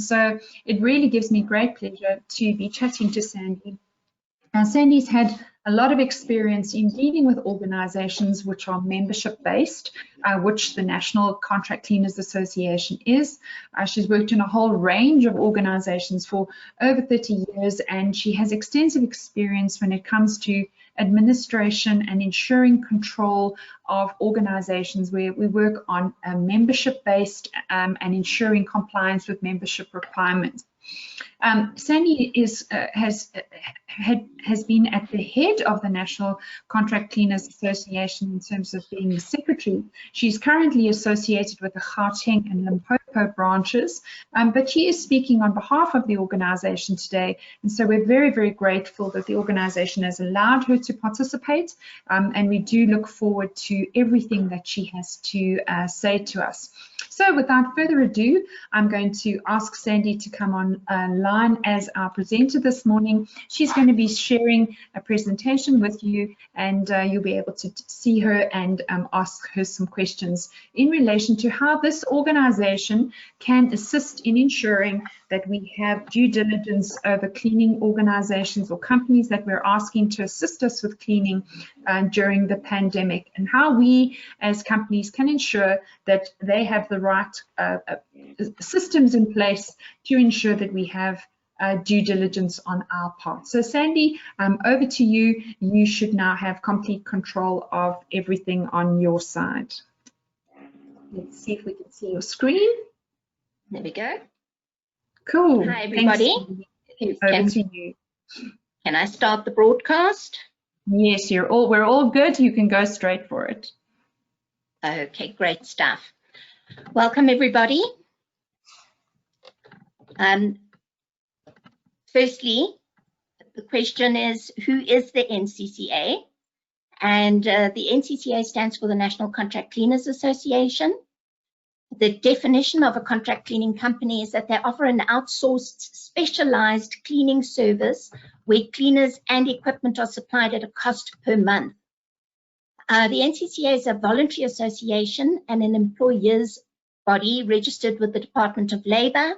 So it really gives me great pleasure to be chatting to Sandy. Sandy's had a lot of experience in dealing with organizations which are membership based, which the National Contract Cleaners Association is. She's worked in a whole range of organizations for over 30 years, and she has extensive experience when it comes to administration and ensuring control of organizations where we work on a membership based and ensuring compliance with membership requirements. Sandy has been at the head of the National Contract Cleaners Association in terms of being the secretary. She's currently associated with the Gauteng and Limpopo branches, but she is speaking on behalf of the organization today. And so we're very, very grateful that the organization has allowed her to participate, and we do look forward to everything that she has to say to us. So without further ado, I'm going to ask Sandy to come online as our presenter this morning. She's going to be sharing a presentation with you, and you'll be able to see her and ask her some questions in relation to how this organization can assist in ensuring that we have due diligence over cleaning organizations or companies that we're asking to assist us with cleaning during the pandemic, and how we as companies can ensure that they have the right systems in place to ensure that we have due diligence on our part. So Sandy, over to you. You should now have complete control of everything on your side. Let's see if we can see your screen. There we go. Cool. Hi, everybody. Over to you. Can I start the broadcast? Yes, we're all good. You can go straight for it. Okay, great stuff. Welcome, everybody. Firstly, the question is, who is the NCCA? And the NCCA stands for the National Contract Cleaners Association. The definition of a contract cleaning company is that they offer an outsourced, specialized cleaning service where cleaners and equipment are supplied at a cost per month. The NCCA is a voluntary association and an employer's body registered with the Department of Labor.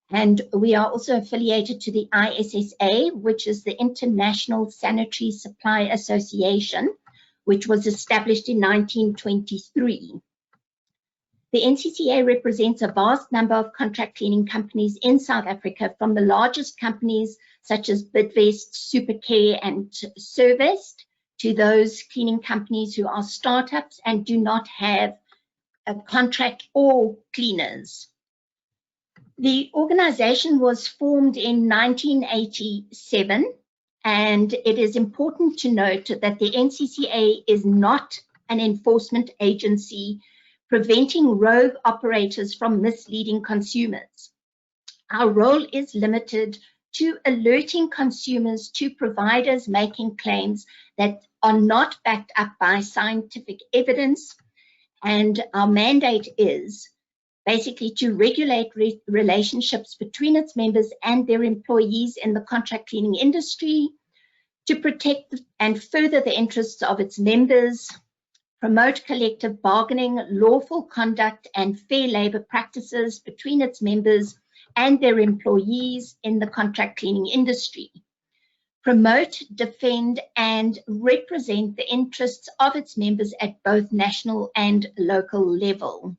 And we are also affiliated to the ISSA, which is the International Sanitary Supply Association, which was established in 1923. The NCCA represents a vast number of contract cleaning companies in South Africa, from the largest companies such as Bidvest, Supercare and Servest, to those cleaning companies who are startups and do not have a contract or cleaners. The organization was formed in 1987, and it is important to note that the NCCA is not an enforcement agency preventing rogue operators from misleading consumers. Our role is limited to alerting consumers to providers making claims that are not backed up by scientific evidence, and our mandate is basically to regulate relationships between its members and their employees in the contract cleaning industry, to protect and further the interests of its members, promote collective bargaining, lawful conduct and fair labor practices between its members and their employees in the contract cleaning industry, promote, defend and represent the interests of its members at both national and local level.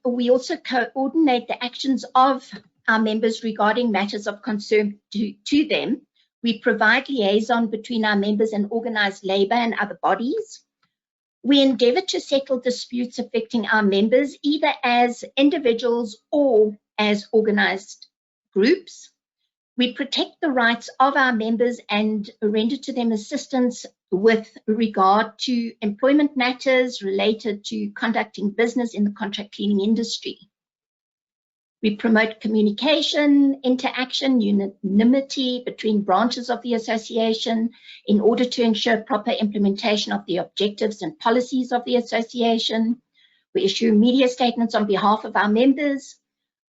We also coordinate the actions of our members regarding matters of concern to them. We provide liaison between our members and organized labor and other bodies. We endeavor to settle disputes affecting our members, either as individuals or as organized groups. We protect the rights of our members and render to them assistance with regard to employment matters related to conducting business in the contract cleaning industry. We promote communication, interaction, unanimity between branches of the association in order to ensure proper implementation of the objectives and policies of the association. We issue media statements on behalf of our members.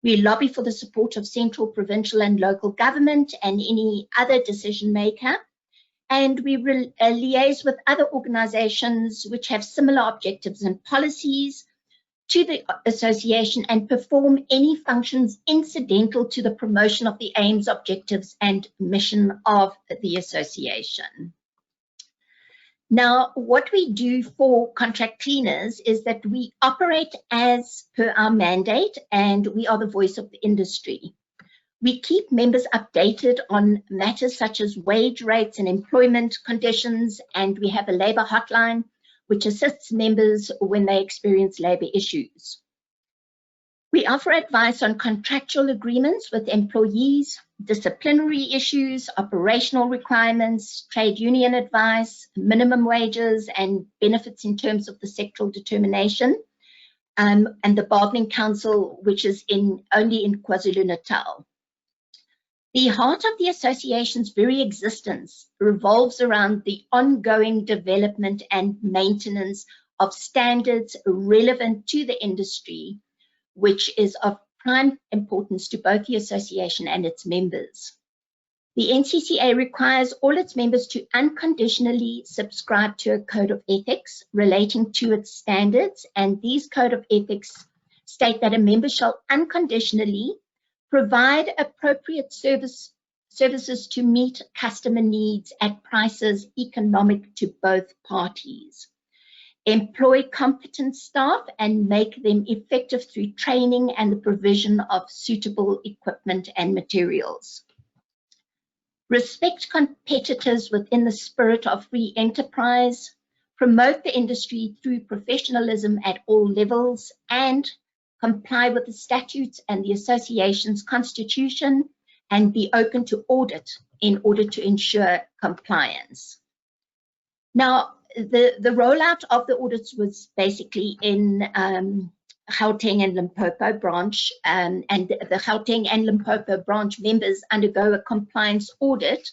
We lobby for the support of central, provincial and local government and any other decision maker. And we liaise with other organizations which have similar objectives and policies. to the association and perform any functions incidental to the promotion of the aims, objectives, and mission of the association. Now, what we do for contract cleaners is that we operate as per our mandate, and we are the voice of the industry. We keep members updated on matters such as wage rates and employment conditions, and we have a labour hotline which assists members when they experience labour issues. We offer advice on contractual agreements with employees, disciplinary issues, operational requirements, trade union advice, minimum wages and benefits in terms of the sectoral determination, and the Bargaining Council, which is only in KwaZulu-Natal. The heart of the association's very existence revolves around the ongoing development and maintenance of standards relevant to the industry, which is of prime importance to both the association and its members. The NCCA requires all its members to unconditionally subscribe to a code of ethics relating to its standards, and these code of ethics state that a member shall unconditionally provide appropriate services to meet customer needs at prices economic to both parties, employ competent staff and make them effective through training and the provision of suitable equipment and materials, respect competitors within the spirit of free enterprise, promote the industry through professionalism at all levels, and comply with the statutes and the association's constitution, and be open to audit in order to ensure compliance. Now, the rollout of the audits was basically in Gauteng and Limpopo branch, and the Gauteng and Limpopo branch members undergo a compliance audit.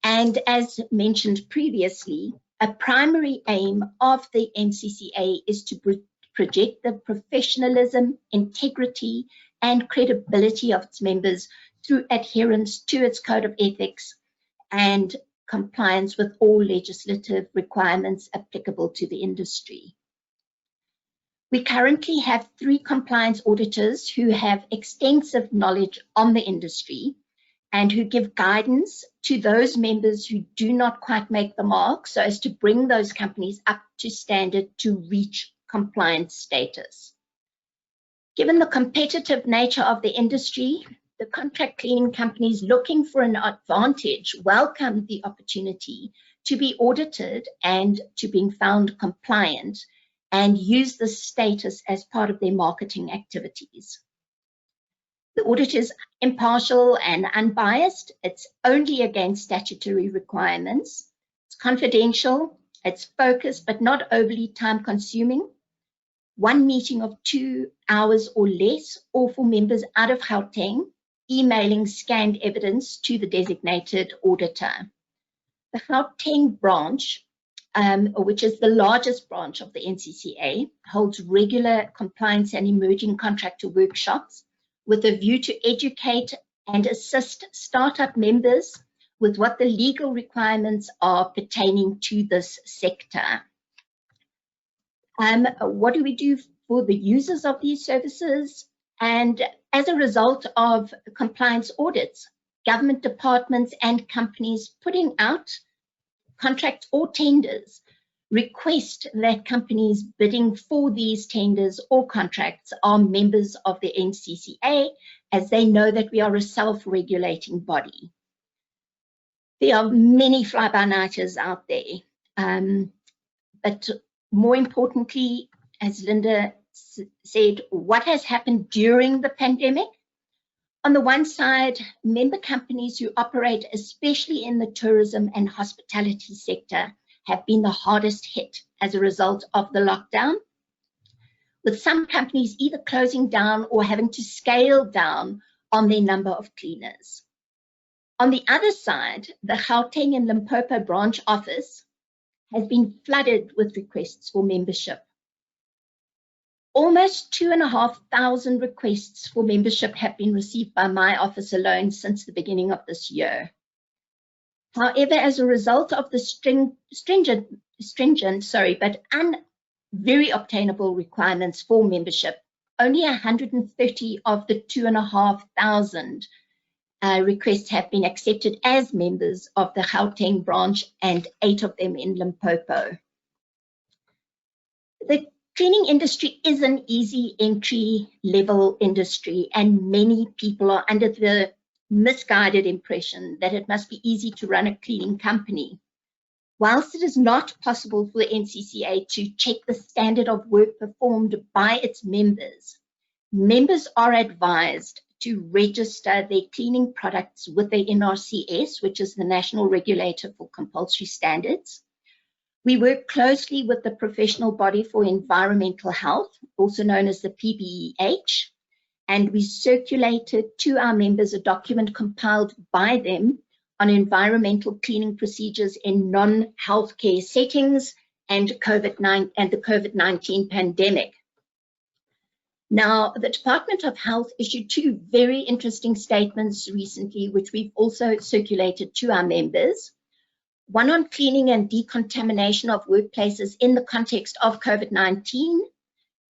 And as mentioned previously, a primary aim of the NCCA is to project the professionalism, integrity, and credibility of its members through adherence to its code of ethics and compliance with all legislative requirements applicable to the industry. We currently have 3 compliance auditors who have extensive knowledge on the industry and who give guidance to those members who do not quite make the mark, so as to bring those companies up to standard to reach compliance status. Given the competitive nature of the industry, the contract cleaning companies looking for an advantage welcome the opportunity to be audited and to being found compliant, and use this status as part of their marketing activities. The audit is impartial and unbiased. It's only against statutory requirements. It's confidential, it's focused but not overly time-consuming. 1 meeting of 2 hours or less, or for members out of Gauteng, emailing scanned evidence to the designated auditor. The Gauteng branch, which is the largest branch of the NCCA, holds regular compliance and emerging contractor workshops with a view to educate and assist startup members with what the legal requirements are pertaining to this sector. What do we do for the users of these services? And as a result of compliance audits, government departments and companies putting out contracts or tenders request that companies bidding for these tenders or contracts are members of the NCCA, as they know that we are a self-regulating body. There are many fly-by-nighters out there, but more importantly, as Linda said, what has happened during the pandemic? On the one side, member companies who operate especially in the tourism and hospitality sector have been the hardest hit as a result of the lockdown, with some companies either closing down or having to scale down on their number of cleaners. On the other side, the Gauteng and Limpopo branch office has been flooded with requests for membership. Almost 2,500 requests for membership have been received by my office alone since the beginning of this year. However, as a result of the stringent but very obtainable requirements for membership. Only 130 of the 2,500 requests have been accepted as members of the Gauteng branch, and 8 of them in Limpopo. The cleaning industry is an easy entry level industry, and many people are under the misguided impression that it must be easy to run a cleaning company. Whilst it is not possible for the Ncca to check the standard of work performed by its members, members are advised to register their cleaning products with the NRCS, which is the National Regulator for Compulsory Standards. We work closely with the Professional Body for Environmental Health, also known as the PBEH, and we circulated to our members a document compiled by them on environmental cleaning procedures in non-healthcare settings and the COVID-19 pandemic. Now, the Department of Health issued 2 very interesting statements recently, which we've also circulated to our members. One on cleaning and decontamination of workplaces in the context of COVID-19.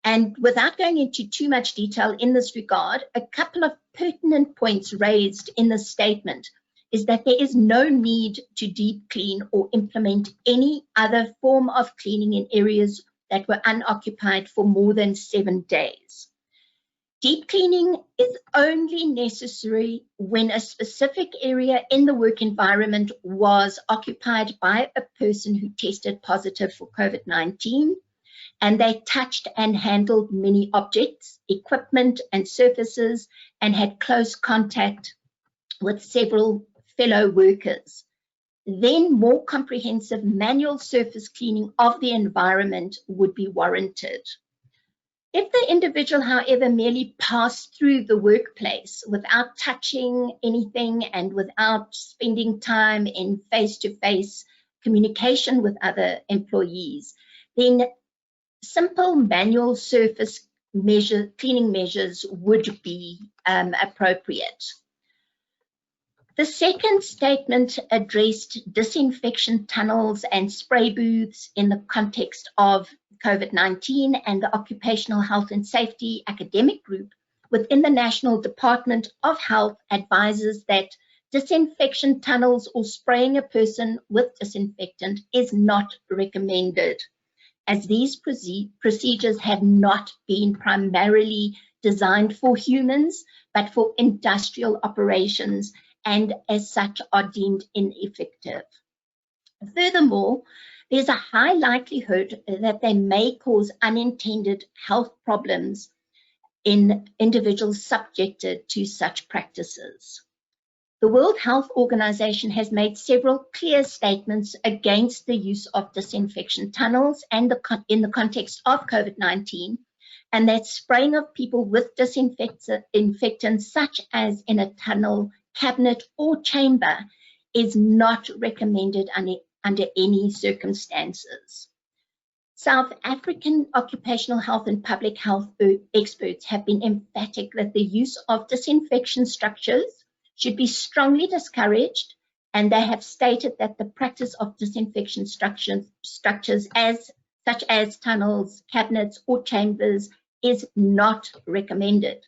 And without going into too much detail in this regard, a couple of pertinent points raised in the statement is that there is no need to deep clean or implement any other form of cleaning in areas that were unoccupied for more than 7 days. Deep cleaning is only necessary when a specific area in the work environment was occupied by a person who tested positive for COVID-19, and they touched and handled many objects, equipment, and surfaces, and had close contact with several fellow workers. Then more comprehensive manual surface cleaning of the environment would be warranted. If the individual, however, merely passed through the workplace without touching anything and without spending time in face-to-face communication with other employees, then simple manual surface cleaning measures would be appropriate. The second statement addressed disinfection tunnels and spray booths in the context of COVID-19, and the Occupational Health and Safety Academic Group within the National Department of Health advises that disinfection tunnels or spraying a person with disinfectant is not recommended, as these procedures have not been primarily designed for humans, but for industrial operations, and as such are deemed ineffective. Furthermore, there's a high likelihood that they may cause unintended health problems in individuals subjected to such practices. The World Health Organization has made several clear statements against the use of disinfection tunnels and in the context of COVID-19, and that spraying of people with disinfectants, such as in a tunnel, cabinet, or chamber, is not recommended under any circumstances. South African occupational health and public health experts have been emphatic that the use of disinfection structures should be strongly discouraged, and they have stated that the practice of disinfection structures such as tunnels, cabinets, or chambers is not recommended.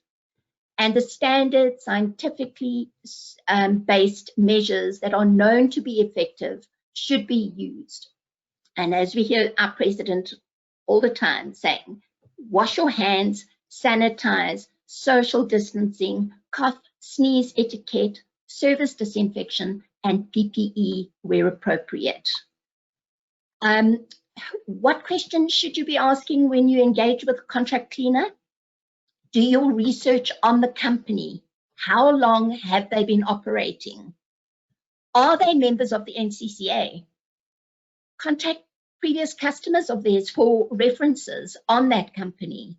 And the standard scientifically based measures that are known to be effective should be used. And as we hear our president all the time saying, wash your hands, sanitize, social distancing, cough, sneeze etiquette, service disinfection, and PPE where appropriate. What questions should you be asking when you engage with a contract cleaner? Do your research on the company. How long have they been operating? Are they members of the Ncca? Contact previous customers of theirs for references on that company.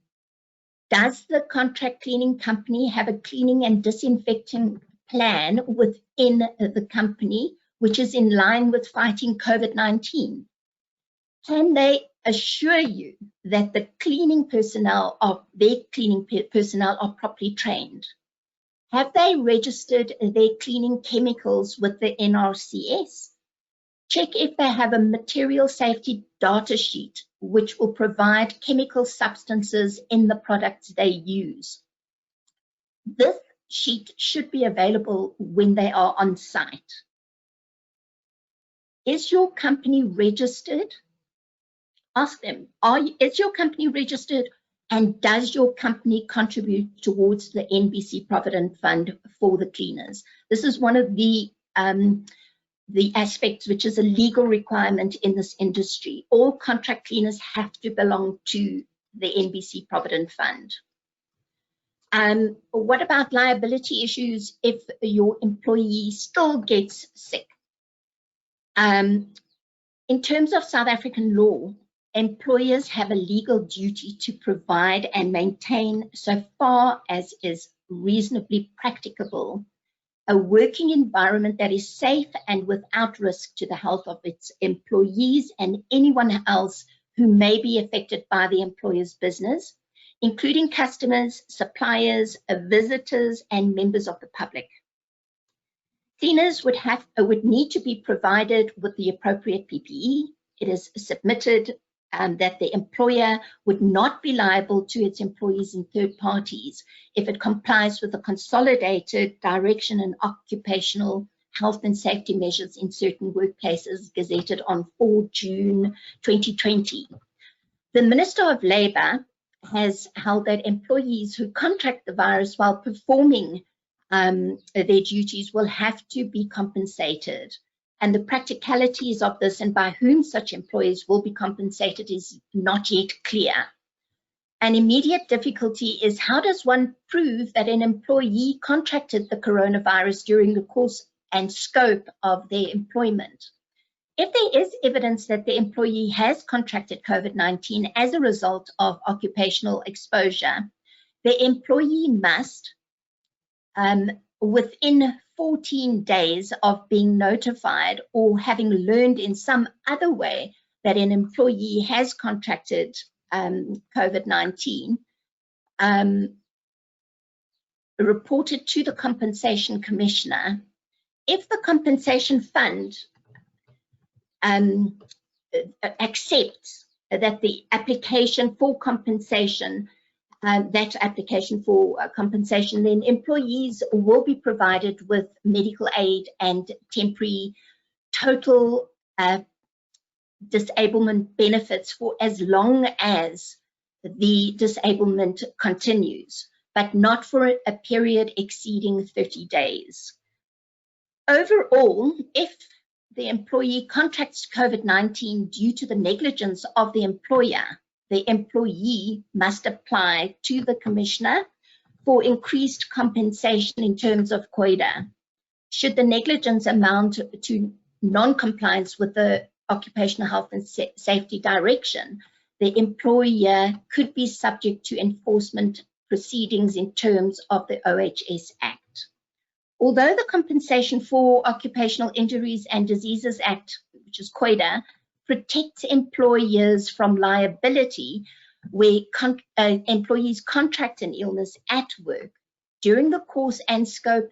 Does the contract cleaning company have a cleaning and disinfecting plan within the company, which is in line with fighting COVID-19? Can they assure you that the cleaning personnel of their cleaning personnel are properly trained? Have they registered their cleaning chemicals with the NRCS? Check if they have a material safety data sheet which will provide chemical substances in the products they use. This sheet should be available when they are on site. Is your company registered? Ask them, is your company registered, and does your company contribute towards the NBC Provident Fund for the cleaners? This is one of the aspects which is a legal requirement in this industry. All contract cleaners have to belong to the NBC Provident Fund. What about liability issues if your employee still gets sick? In terms of South African law, employers have a legal duty to provide and maintain, so far as is reasonably practicable, a working environment that is safe and without risk to the health of its employees and anyone else who may be affected by the employer's business, including customers, suppliers, visitors, and members of the public. Cleaners would need to be provided with the appropriate PPE. It is submitted that the employer would not be liable to its employees and third parties if it complies with the consolidated direction and occupational health and safety measures in certain workplaces gazetted on 4 June 2020. The Minister of Labour has held that employees who contract the virus while performing their duties will have to be compensated. And the practicalities of this and by whom such employees will be compensated is not yet clear. An immediate difficulty is, how does one prove that an employee contracted the coronavirus during the course and scope of their employment? If there is evidence that the employee has contracted COVID-19 as a result of occupational exposure, the employee must, within 14 days of being notified or having learned in some other way that an employee has contracted COVID-19, reported to the Compensation Commissioner. If the Compensation Fund accepts that the application for compensation, then employees will be provided with medical aid and temporary total disablement benefits for as long as the disablement continues, but not for a period exceeding 30 days. Overall, if the employee contracts COVID-19 due to the negligence of the employee must apply to the Commissioner for increased compensation in terms of COIDA. Should the negligence amount to non-compliance with the Occupational Health and Safety Direction, the employer could be subject to enforcement proceedings in terms of the OHS Act. Although the Compensation for Occupational Injuries and Diseases Act, which is COIDA, protects employers from liability where employees contract an illness at work, during the course and scope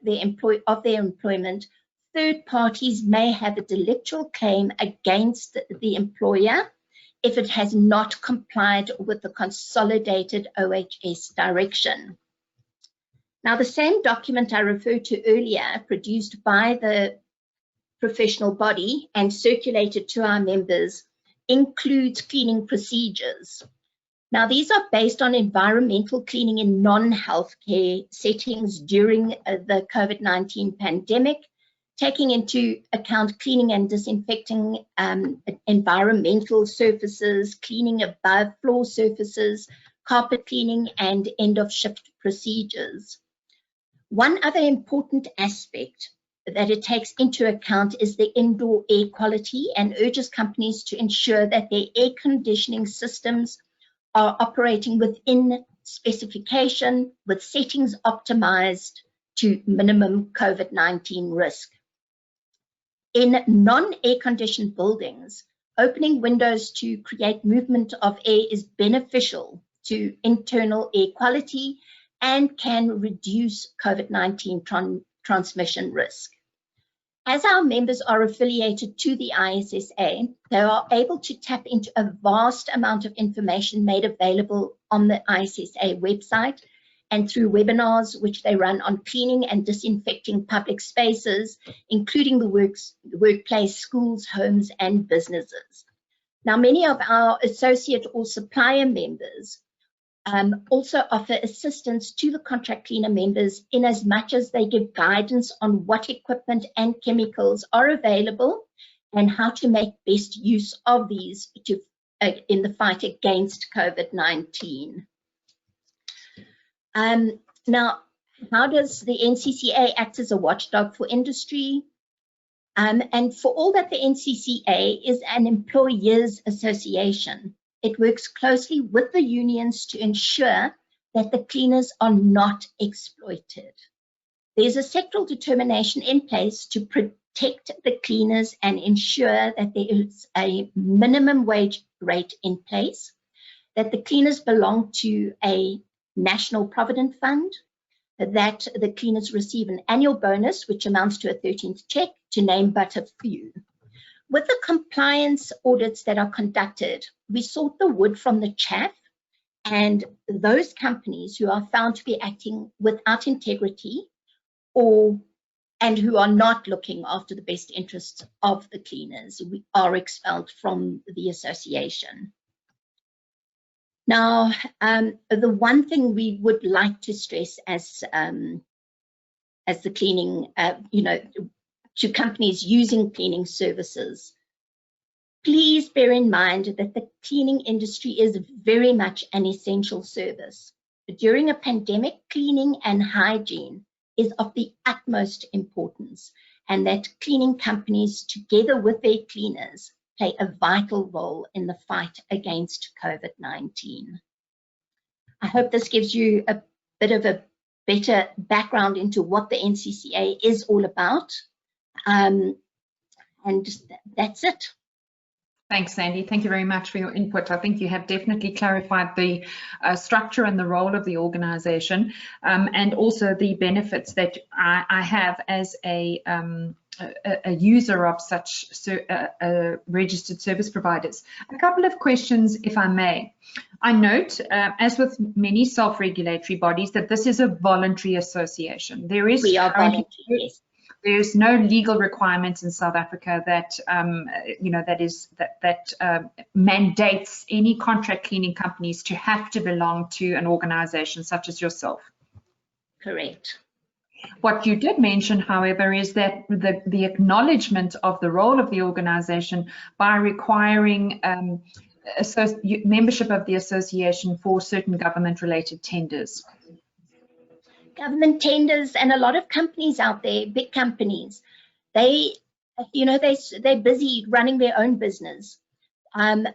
of their employment, third parties may have a delictual claim against the employer if it has not complied with the consolidated OHS direction. Now, the same document I referred to earlier, produced by the professional body and circulated to our members, includes cleaning procedures. Now, these are based on environmental cleaning in non-healthcare settings during the COVID-19 pandemic, taking into account cleaning and disinfecting environmental surfaces, cleaning above floor surfaces, carpet cleaning, and end-of-shift procedures. One other important aspect that it takes into account is the indoor air quality, and urges companies to ensure that their air conditioning systems are operating within specification, with settings optimized to minimum COVID-19 risk. In non-air conditioned buildings, opening windows to create movement of air is beneficial to internal air quality and can reduce COVID-19 transmission risk. As our members are affiliated to the ISSA, they are able to tap into a vast amount of information made available on the ISSA website and through webinars which they run on cleaning and disinfecting public spaces, including the workplace, schools, homes, and businesses. Now, many of our associate or supplier members also offer assistance to the contract cleaner members in as much as they give guidance on what equipment and chemicals are available and how to make best use of these in the fight against COVID-19. Now, how does the NCCA act as a watchdog for industry? And for all that the NCCA is an employers association, it works closely with the unions to ensure that the cleaners are not exploited. There's a sectoral determination in place to protect the cleaners and ensure that there is a minimum wage rate in place, that the cleaners belong to a national provident fund, that the cleaners receive an annual bonus, which amounts to a 13th check, to name but a few. With the compliance audits that are conducted, we sort the wood from the chaff, and those companies who are found to be acting without integrity and who are not looking after the best interests of the cleaners, we are expelled from the association. Now, the one thing we would like to stress as the cleaning, to companies using cleaning services, please bear in mind that the cleaning industry is very much an essential service. During a pandemic, cleaning and hygiene is of the utmost importance, and that cleaning companies, together with their cleaners, play a vital role in the fight against COVID-19. I hope this gives you a bit of a better background into what the NCCA is all about. And that's it. Thanks, Sandy. Thank you very much for your input. I think you have definitely clarified the structure and the role of the organisation, and also the benefits that I have as a user of such registered service providers. A couple of questions, if I may. I note, as with many self-regulatory bodies, that this is a voluntary association. We are voluntary, yes. There's no legal requirement in South Africa that mandates any contract cleaning companies to have to belong to an organisation such as yourself. Correct. What you did mention, however, is that the acknowledgement of the role of the organisation by requiring membership of the association for certain government-related tenders. Government tenders, and a lot of companies out there, big companies, they're busy running their own business.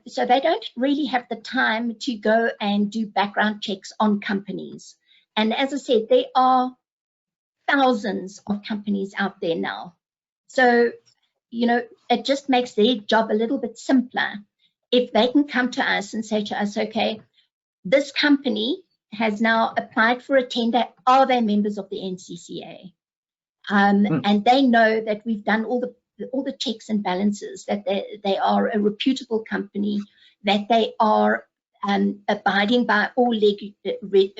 So they don't really have the time to go and do background checks on companies. And as I said, there are thousands of companies out there now. So, it just makes their job a little bit simpler if they can come to us and say to us, okay, this company has now applied for a tender. Are they members of the NCCA? And they know that we've done all the checks and balances, that they are a reputable company, that they are abiding by all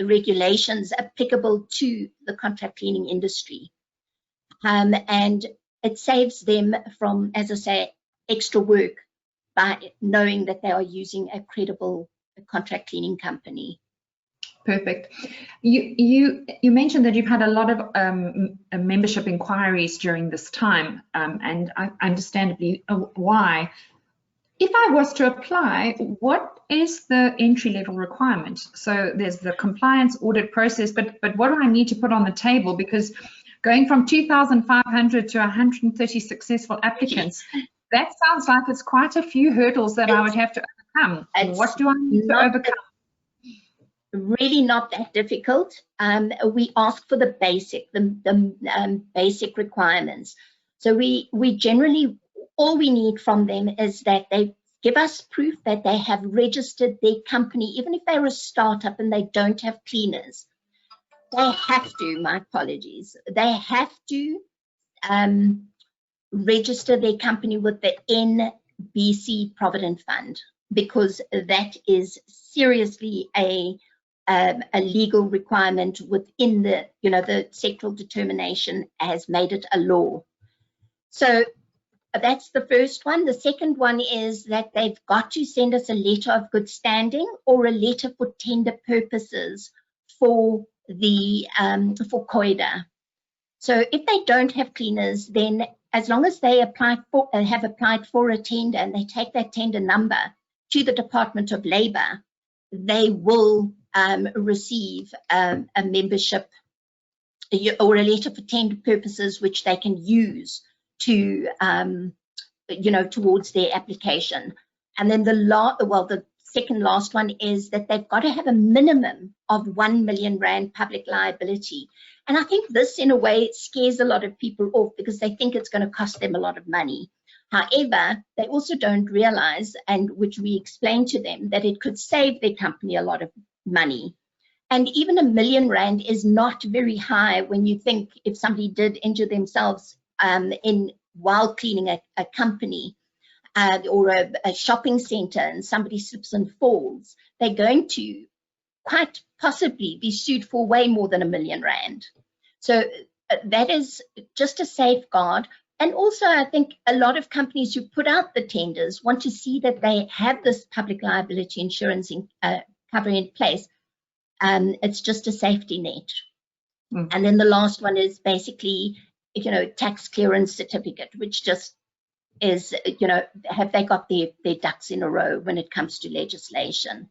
regulations applicable to the contract cleaning industry. And it saves them from, as I say, extra work by knowing that they are using a credible contract cleaning company. Perfect. You mentioned that you've had a lot of membership inquiries during this time, and understandably why. If I was to apply, what is the entry-level requirement? So there's the compliance audit process, but what do I need to put on the table? Because going from 2,500 to 130 successful applicants, that sounds like it's quite a few hurdles that I would have to overcome. What do I need to overcome? Really not that difficult. We ask for the basic requirements. So we generally, all we need from them is that they give us proof that they have registered their company, even if they're a startup and they don't have cleaners. They have to, my apologies, they have to register their company with the NBC Provident Fund, because that is seriously a legal requirement within the, the sectoral determination has made it a law. So that's the first one. The second one is that they've got to send us a letter of good standing or a letter for tender purposes for the for COIDA. So if they don't have cleaners, then as long as they have applied for a tender and they take that tender number to the Department of Labour, they will receive a membership or a letter for tender purposes, which they can use to, towards their application. And then the second last one is that they've got to have a minimum of 1 million rand public liability. And I think this, in a way, scares a lot of people off because they think it's going to cost them a lot of money. However, they also don't realize, and which we explain to them, that it could save their company a lot of money. And even 1 million rand is not very high when you think if somebody did injure themselves while cleaning a company or a shopping center and somebody slips and falls, they're going to quite possibly be sued for way more than 1 million rand. So that is just a safeguard. And also, I think a lot of companies who put out the tenders want to see that they have this public liability insurance cover in place. It's just a safety net. Mm. And then the last one is basically, tax clearance certificate, which just is, have they got their ducks in a row when it comes to legislation.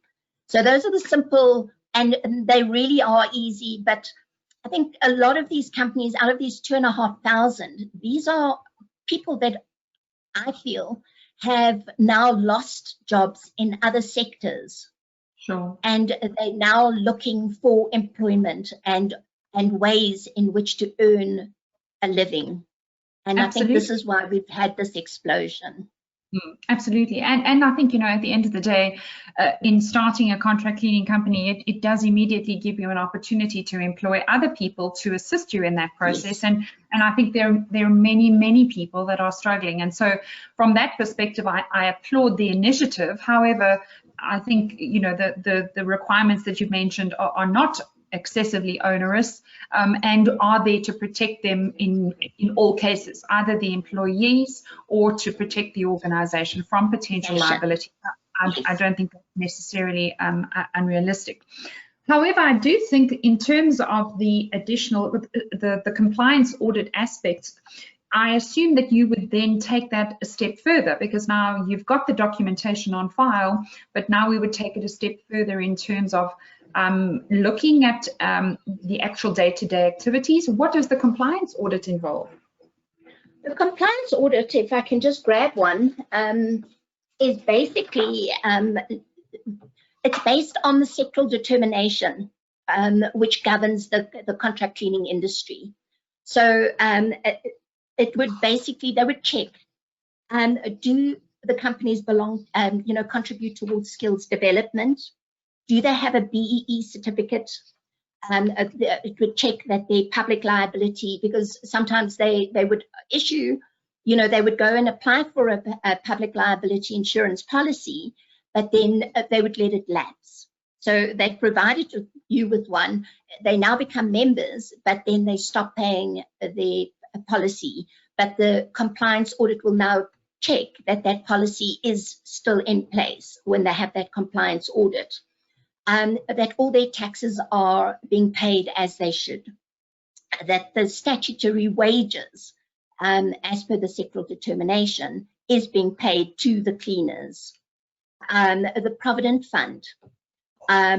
So those are the simple, and they really are easy, but I think a lot of these companies, out of these 2,500, these are people that I feel have now lost jobs in other sectors. Sure. And they're now looking for employment and ways in which to earn a living. And Absolutely. I think this is why we've had this explosion. Absolutely. And I think, at the end of the day, in starting a contract cleaning company, it does immediately give you an opportunity to employ other people to assist you in that process. Yes. And I think there are many people that are struggling. And so from that perspective, I applaud the initiative. However, I think, the requirements that you mentioned are not excessively onerous and are there to protect them in all cases, either the employees or to protect the organization from potential liability. I don't think that's necessarily unrealistic. However, I do think in terms of the additional, the compliance audit aspects, I assume that you would then take that a step further, because now you've got the documentation on file, but now we would take it a step further in terms of looking at the actual day-to-day activities. What does the compliance audit involve? The compliance audit, if I can just grab one, is basically, it's based on the sectoral determination, which governs the contract cleaning industry. So it would basically, they would check, do the companies contribute towards skills development? Do they have a BEE certificate? It would check that their public liability, because sometimes they would issue, they would go and apply for a public liability insurance policy, but then they would let it lapse. So they've provided you with one, they now become members, but then they stop paying the policy. But the compliance audit will now check that that policy is still in place when they have that compliance audit. That all their taxes are being paid as they should, that the statutory wages, as per the sectoral determination, is being paid to the cleaners. The Provident Fund, are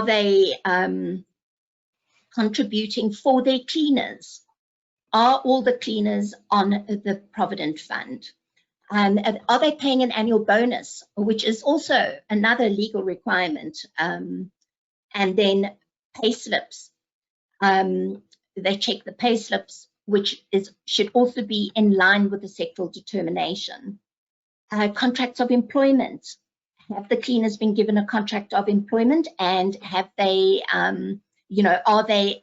they contributing for their cleaners? Are all the cleaners on the Provident Fund? Are they paying an annual bonus, which is also another legal requirement? And then pay slips. They check the pay slips, which should also be in line with the sectoral determination. Contracts of employment. Have the cleaners been given a contract of employment, and have they, are they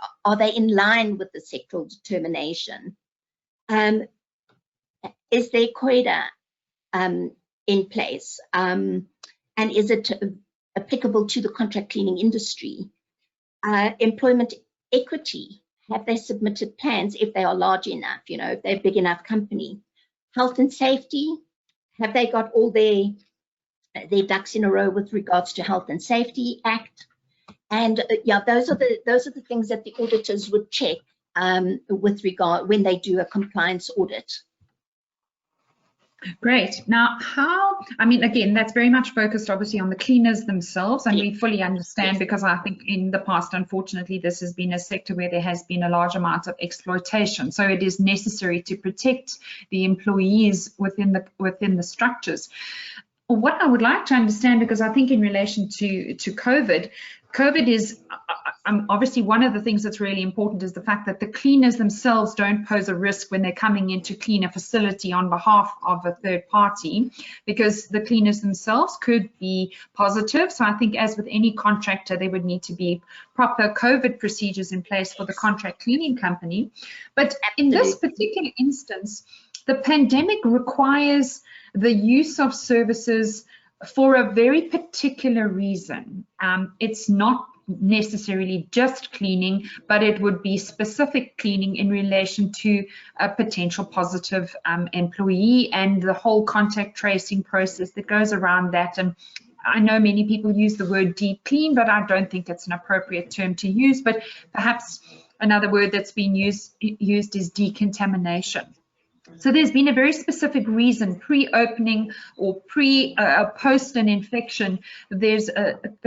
in line with the sectoral determination? Is there COIDA in place? And is it applicable to the contract cleaning industry? Employment equity, have they submitted plans if they are large enough, if they're a big enough company? Health and safety, have they got all their ducks in a row with regards to Health and Safety Act? And yeah, those are the things that the auditors would check with regard when they do a compliance audit. Great. Now, again, that's very much focused obviously on the cleaners themselves, and we fully understand, because I think in the past, unfortunately, this has been a sector where there has been a large amount of exploitation. So it is necessary to protect the employees within the structures. What I would like to understand, because I think in relation to COVID is obviously one of the things that's really important is the fact that the cleaners themselves don't pose a risk when they're coming in to clean a facility on behalf of a third party, because the cleaners themselves could be positive. So I think, as with any contractor, there would need to be proper COVID procedures in place for the contract cleaning company. But in this particular instance, the pandemic requires the use of services for a very particular reason. It's not necessarily just cleaning, but it would be specific cleaning in relation to a potential positive employee and the whole contact tracing process that goes around that. And I know many people use the word deep clean, but I don't think it's an appropriate term to use. But perhaps another word that's been used is decontamination. So there's been a very specific reason, pre-opening or post an infection, there's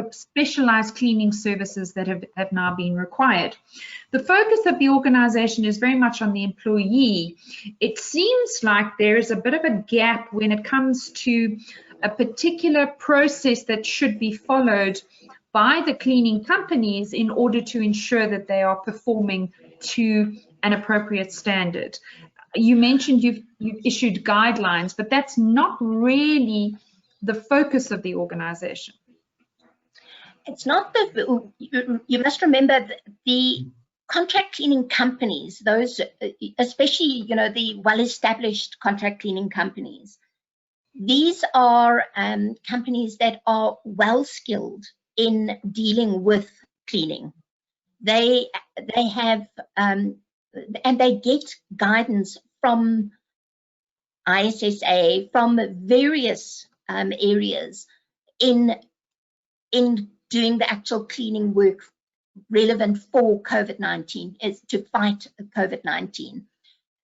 specialized cleaning services that have now been required. The focus of the organization is very much on the employee. It seems like there is a bit of a gap when it comes to a particular process that should be followed by the cleaning companies in order to ensure that they are performing to an appropriate standard. You mentioned you've issued guidelines, but that's not really the focus of the organization. It's not you must remember the contract cleaning companies, those, especially, the well-established contract cleaning companies. These are companies that are well-skilled in dealing with cleaning. They have, and they get guidance from ISSA, from various areas in doing the actual cleaning work relevant for COVID-19, is to fight COVID-19.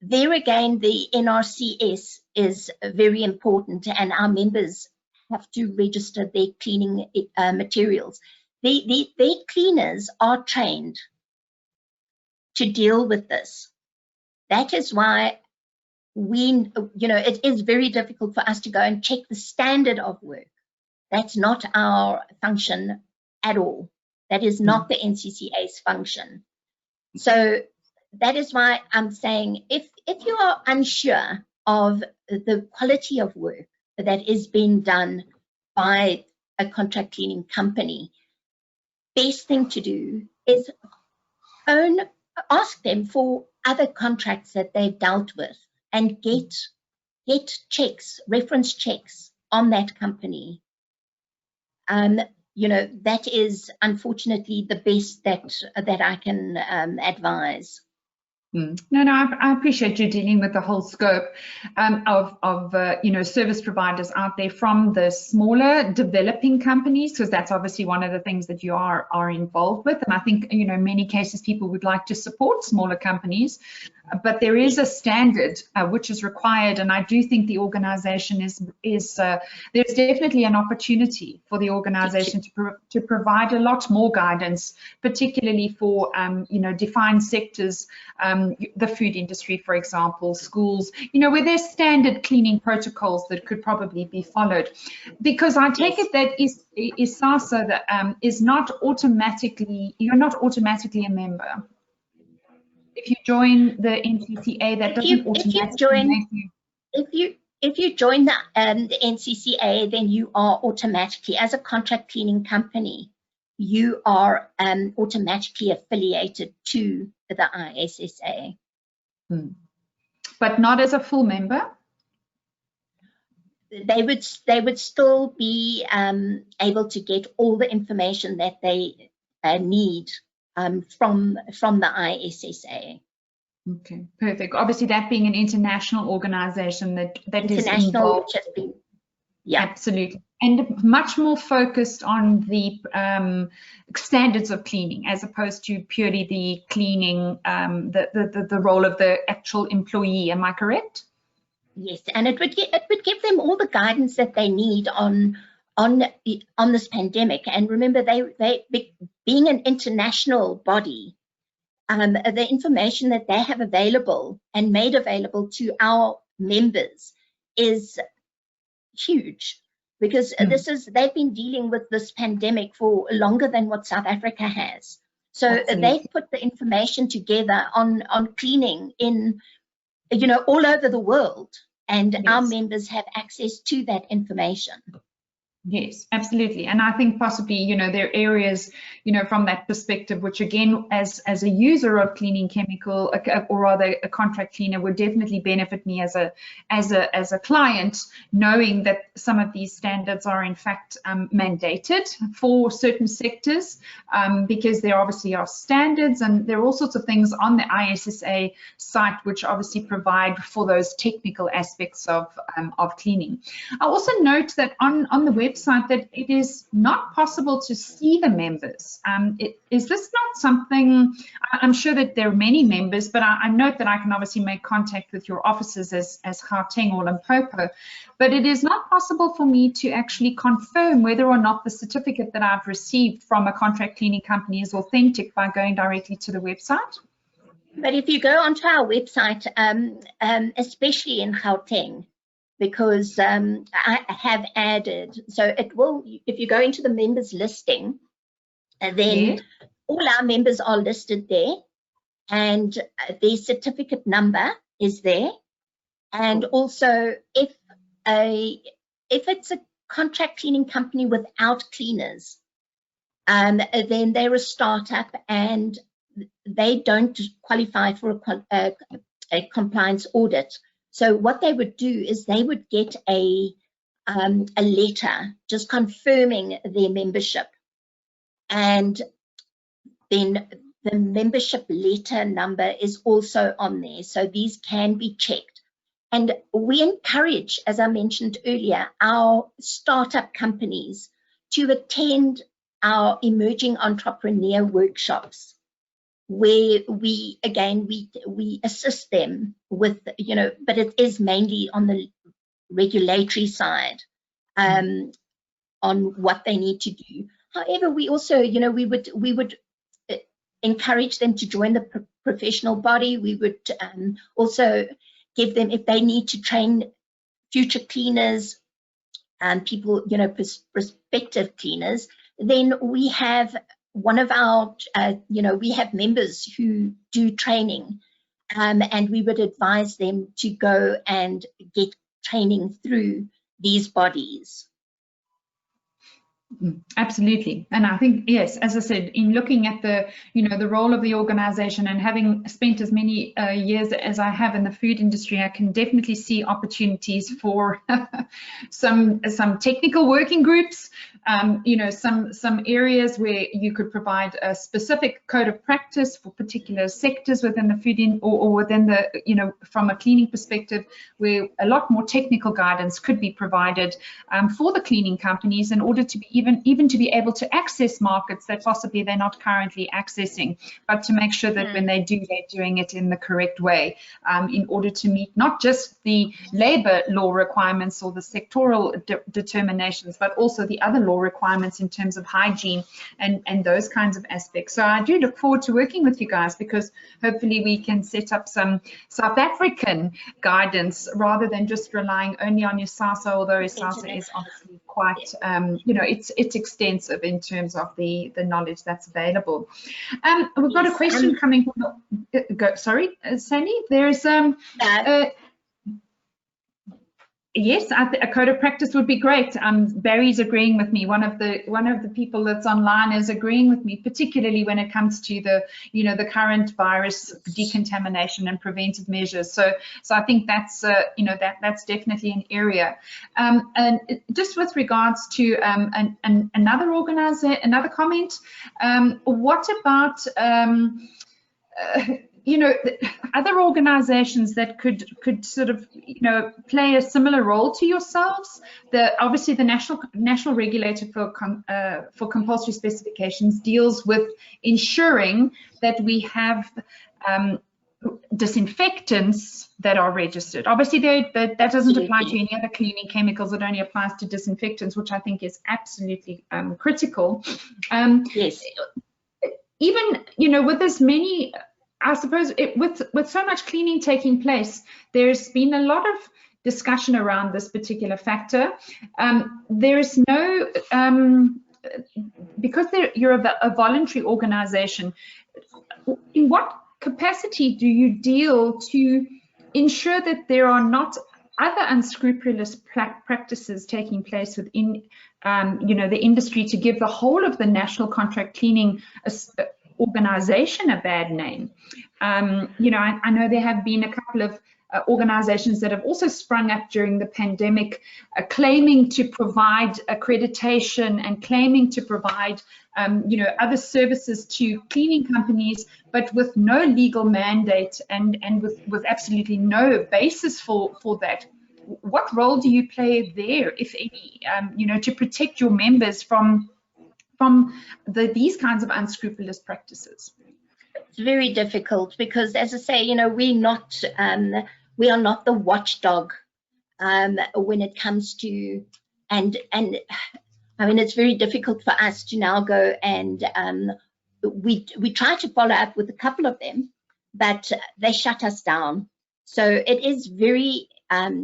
There again, the NRCS is very important, and our members have to register their cleaning materials. Their cleaners are trained to deal with this. That is why it is very difficult for us to go and check the standard of work. That's not our function at all. That is not the NCCA's function. So that is why I'm saying, if you are unsure of the quality of work that is being done by a contract cleaning company, best thing to do is ask them for other contracts that they've dealt with and get checks, reference checks on that company. That is unfortunately the best that I can advise. No, I appreciate you dealing with the whole scope of service providers out there, from the smaller developing companies, because that's obviously one of the things that you are involved with. And I think, in many cases, people would like to support smaller companies, but there is a standard which is required. And I do think the organization there's definitely an opportunity for the organization to provide a lot more guidance, particularly for, defined sectors, the food industry, for example, schools, where there's standard cleaning protocols that could probably be followed. Because I take it that ISASA that is not automatically, you're not automatically a member. If you join the NCCA, that doesn't automatically make you. If you join the NCCA, then you are automatically, as a contract cleaning company, you are automatically affiliated to the ISSA. but not as a full member? They would still be able to get all the information that they need from the ISSA. Okay, perfect. Obviously, that being an international organization that is International, involved. which has been, yeah, absolutely, and much more focused on the standards of cleaning as opposed to purely the cleaning, the role of the actual employee. Am I correct? Yes, and it would give them all the guidance that they need on this pandemic. And remember, they being an international body, the information that they have available and made available to our members is huge, because they've been dealing with this pandemic for longer than what South Africa has. So they've put the information together on cleaning in, all over the world, and our members have access to that information. Yes, absolutely. And I think possibly, there are areas, from that perspective, which again, as a user of cleaning chemical, or rather a contract cleaner, would definitely benefit me as a client, knowing that some of these standards are in fact mandated for certain sectors, because there obviously are standards, and there are all sorts of things on the ISSA site which obviously provide for those technical aspects of cleaning. I also note that on the website that it is not possible to see the members. Is this not something, I'm sure that there are many members, but I note that I can obviously make contact with your offices as Gauteng or Limpopo, but it is not possible for me to actually confirm whether or not the certificate that I've received from a contract cleaning company is authentic by going directly to the website. But if you go onto our website, especially in Gauteng, because I have added, so it will, if you go into the members listing, then all our members are listed there, and their certificate number is there. And also, if it's a contract cleaning company without cleaners, then they're a startup and they don't qualify for a compliance audit. So what they would do is they would get a letter just confirming their membership, and then the membership letter number is also on there. So these can be checked. And we encourage, as I mentioned earlier, our startup companies to attend our emerging entrepreneur workshops, where we assist them with, but it is mainly on the regulatory side, on what they need to do. However, we also, we would encourage them to join the professional body. We would also give them, if they need to train future cleaners and people, prospective cleaners, then we have one of our, we have members who do training, and we would advise them to go and get training through these bodies. Absolutely. And I think, yes, as I said, in looking at the, the role of the organization, and having spent as many years as I have in the food industry, I can definitely see opportunities for some technical working groups, some areas where you could provide a specific code of practice for particular sectors within the food or within the, from a cleaning perspective, where a lot more technical guidance could be provided for the cleaning companies in order to be even to be able to access markets that possibly they're not currently accessing, but to make sure that when they do, they're doing it in the correct way, in order to meet not just the labor law requirements or the sectoral determinations, but also the other law requirements in terms of hygiene and those kinds of aspects. So I do look forward to working with you guys, because hopefully we can set up some South African guidance rather than just relying only on ISASA, although ISASA is obviously quite, it's extensive in terms of the knowledge that's available. We've got a question coming from sorry, Sandy, there's Yes, a code of practice would be great. Barry's agreeing with me. One of the people that's online is agreeing with me, particularly when it comes to the current virus decontamination and preventive measures. So I think that's that's definitely an area. And just with regards to another comment, what about other organizations that could sort of play a similar role to yourselves? Obviously the national regulator for compulsory specifications deals with ensuring that we have disinfectants that are registered. Obviously that doesn't apply to any other cleaning chemicals. It only applies to disinfectants, which I think is absolutely critical. Yes. Even with as many, I suppose, with so much cleaning taking place, there's been a lot of discussion around this particular factor. There is no, because you're a voluntary organization, in what capacity do you deal to ensure that there are not other unscrupulous practices taking place within the industry to give the whole of the national contract cleaning organization a bad name? I know there have been a couple of organizations that have also sprung up during the pandemic, claiming to provide accreditation and claiming to provide other services to cleaning companies, but with no legal mandate and with absolutely no basis for that. What role do you play there, if any, to protect your members from these kinds of unscrupulous practices? It's very difficult because, as I say, we are not the watchdog when it comes to, and I mean, it's very difficult for us to now go and we try to follow up with a couple of them, but they shut us down. So it is very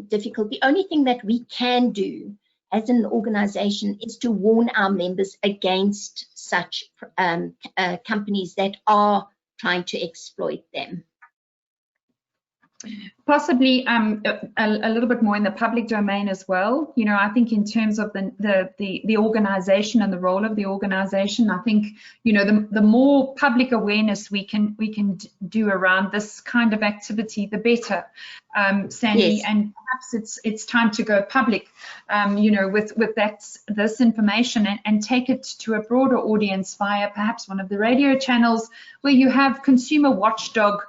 difficult. The only thing that we can do as an organization is to warn our members against such companies that are trying to exploit them. Possibly a little bit more in the public domain as well. I think in terms of the organization and the role of the organization, I think the more public awareness we can do around this kind of activity, the better, Sandy. Yes. And perhaps it's time to go public, with this information and take it to a broader audience via perhaps one of the radio channels where you have consumer watchdog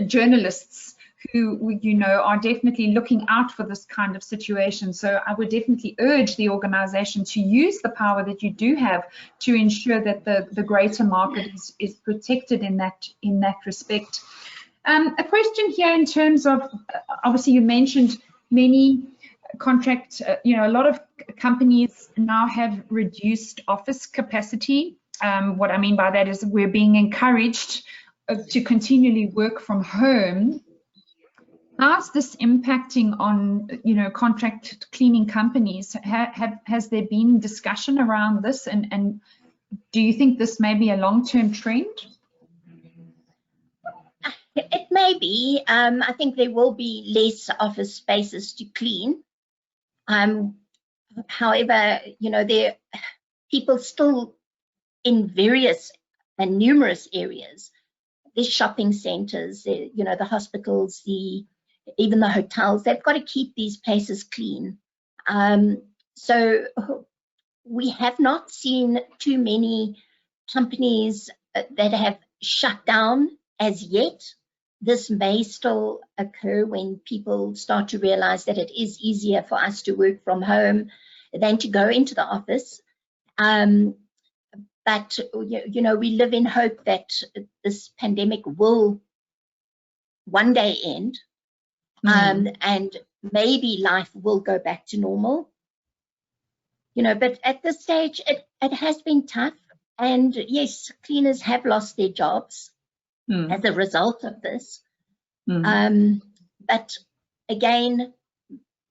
journalists who are definitely looking out for this kind of situation. So I would definitely urge the organization to use the power that you do have to ensure that the greater market is protected in that respect. A question here in terms of, obviously you mentioned many contract, a lot of companies now have reduced office capacity. What I mean by that is we're being encouraged to continually work from home. How's this impacting on, contract cleaning companies? Has there been discussion around this, and do you think this may be a long-term trend? It may be. I think there will be less office spaces to clean. However, there are people still in various and numerous areas. There's shopping centres, the hospitals, even the hotels. They've got to keep these places clean. So we have not seen too many companies that have shut down as yet. This may still occur when people start to realize that it is easier for us to work from home than to go into the office. But, we live in hope that this pandemic will one day end, and maybe life will go back to normal. But at this stage, it has been tough. And yes, cleaners have lost their jobs as a result of this. But again,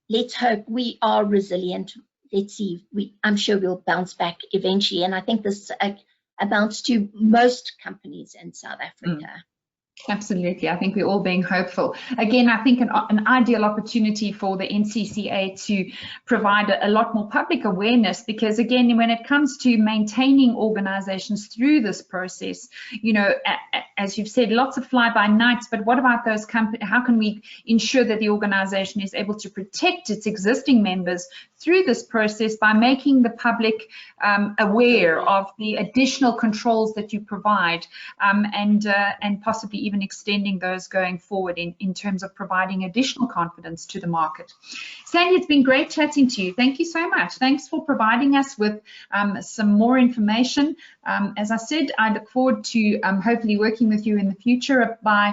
let's hope we are resilient. Let's see, I'm sure we'll bounce back eventually. And I think this amounts to most companies in South Africa. Absolutely. I think we're all being hopeful. Again, I think an ideal opportunity for the NCCA to provide a lot more public awareness, because again, when it comes to maintaining organizations through this process, you know, as you've said, lots of fly-by-nights, but what about those companies? How can we ensure that the organization is able to protect its existing members through this process by making the public aware of the additional controls that you provide, and possibly even extending those going forward in terms of providing additional confidence to the market. Sandy, it's been great chatting to you. Thank you so much. Thanks for providing us with some more information. As I said, I look forward to hopefully working with you in the future by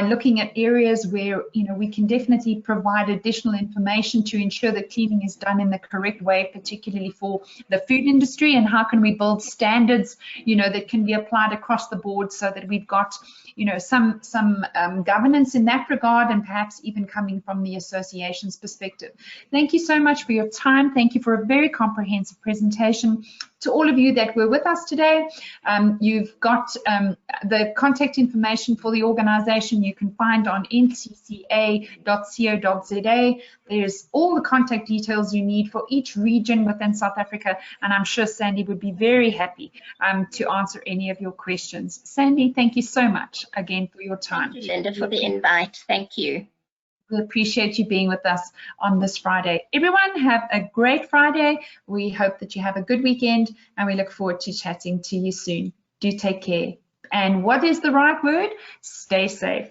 looking at areas where, you know, we can definitely provide additional information to ensure that cleaning is done in the correct way, particularly for the food industry, and how can we build standards, you know, that can be applied across the board, so that we've got, you know, some governance in that regard, and perhaps even coming from the association's perspective. Thank you so much for your time. Thank you for a very comprehensive presentation. To all of you that were with us today, you've got the contact information for the organization you can find on ncca.co.za. There's all the contact details you need for each region within South Africa, and I'm sure Sandy would be very happy to answer any of your questions. Sandy, thank you so much again for your time. Thank you, Linda, for the invite. Thank you. We appreciate you being with us on this Friday. Everyone, have a great Friday. We hope that you have a good weekend, and we look forward to chatting to you soon. Do take care. And what is the right word? Stay safe.